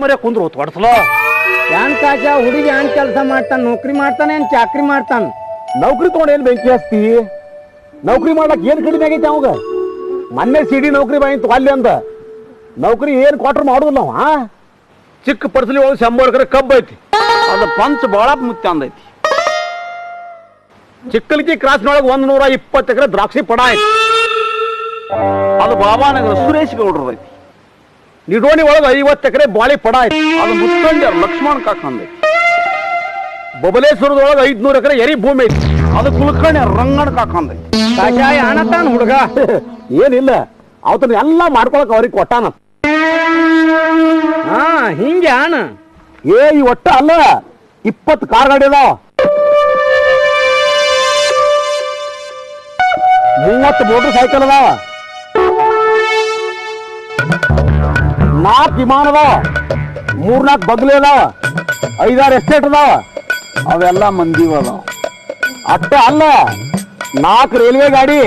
ಮರೆ ಕುಂದ್ರು ಹೊಡ್ಸಲೋ ಯಾನ್ ಕಾಚ ಹುಡುಗಿ ಯಾನ್ ಕೆಲಸ ಮಾಡ್ತಾನ ನೌಕರಿ ಮಾಡ್ತಾನೆ ಏನ್ ಚಾಕ್ರಿ ಮಾಡ್ತಾನ ನೌಕರಿ ತಗೊಂಡು ಏನ್ ಬೆಂಕಿ ಹಚ್ತಿ ನೌಕರಿ ಮಾಡ್ಲಕ್ ಏನ್ ಕಡಿಮೆ ಆಗೈತಿ ಅವಾಗ ಮೊನ್ನೆ ಸಿಡಿ ನೌಕರಿ ಬಾಯಿತು ಅಲ್ಲಿ ಅಂತ ನೌಕರಿ ಏನ್ ಕ್ವಾರ್ಟರ್ ಮಾಡುದಿಲ್ಲ ಅವ ಚಿಕ್ಕ ಪರ್ಸಲಿ ಒಳಗೆ 100 ಎಕರೆ ಕಬ್ಬು ಐತಿ ಅದು ಪಂಚ ಬಾಳ ಮುತ್ಯ ಅಂದೈತಿ ಚಿಕ್ಕಲಿಕ್ಕಿ ಕ್ರಾಸ್ನೊಳಗೆ 120 ಎಕರೆ ದ್ರಾಕ್ಷಿ ಪಡ ಐತಿ ಅದು ಬಾಬಾನಗರ ಸುರೇಶ್ ಗೌಡ್ರ ಐತಿ ನಿಡೋಣಿ ಒಳಗೆ 50 ಎಕರೆ ಬಾಳಿ ಪಡ ಐತಿ ಅದು ಮುತ್ಕಂಡ್ಯಾರ ಲಕ್ಷ್ಮಣ್ ಕಾಕಂದೈತಿ ಬಬಲೇಶ್ವರದೊಳಗೆ 500 ಎಕರೆ ಎರಿ ಭೂಮಿ ಐತಿ ಅದು ಕುಲ್ಕರ್ಣಿ ರಂಗಣ ಕಾಕಂದೈತಿ ಕಾಚ ಯಾನತಾನ ಹುಡುಗ ಏನಿಲ್ಲ ಅವತನ ಎಲ್ಲ ಮಾಡ್ಕೊಳಕ್ ಅವ್ರಿಗೆ ಕೊಟ್ಟಾನ ಹಾ ಹಿಂಗೆ ಆನ ಈ ಒಟ್ಟ ಅಲ್ಲ 20 ಕಾರ್ ಗಾಡಿ ಅದಾವ 30 ಮೋಟರ್ ಸೈಕಲ್ ಅದಾವ 4 ವಿಮಾನ ಅದಾವ 3-4 ಬಗ್ಲಿ ಅದಾವ 5-6 ಎಸ್ಟೇಟ್ ಅದಾವ ಅವೆಲ್ಲ ಮಂದಿವ ಅದಾವ ಅಟ್ಟ ಅಲ್ಲ 4 ರೈಲ್ವೆ ಗಾಡಿ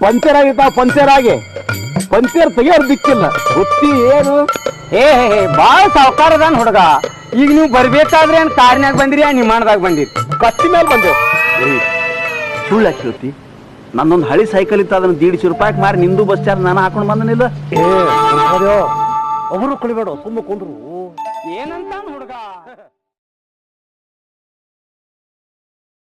ಪಂಚರ್ ಆಗಿರ್ತಾವ ಪಂಚರ್ ತೆಗಿಯೋರು ದಿಕ್ಕಿಲ್ಲ ಗೊತ್ತಿ ಏನು ಬಾಳ ಸಾವುಕಾರ ಅದಾನ ಹುಡುಗ ಈಗ ನೀವು ಬರ್ಬೇಕಾದ್ರೆ ಏನ್ ಕಾರ್ನ್ಯಾಗ ಬಂದಿರಿ ನಿಮಾಣದಾಗ ಬಂದಿರಿ ಕತ್ತಿ ಮೇಲೆ ಬಂದೇವು ಸುಳ್ಳ ಕೇಳ್ತಿ ನನ್ನೊಂದು ಹಳಿ ಸೈಕಲ್ ಇತ್ತು ಅದನ್ನ 150 ರೂಪಾಯಿಗೆ ಮಾರಿ ನಿಂದು ಬಸ್ ಚಾರ್ಜ್ ನಾನು ಹಾಕೊಂಡು ಬಂದನಿಲ್ಲ ಒಬ್ಬರು ಕುಳಿಬೇಡ ಸುಮ್ಮ ಕೊಂಡ್ರು ಏನಂತಾನ ಹುಡುಗ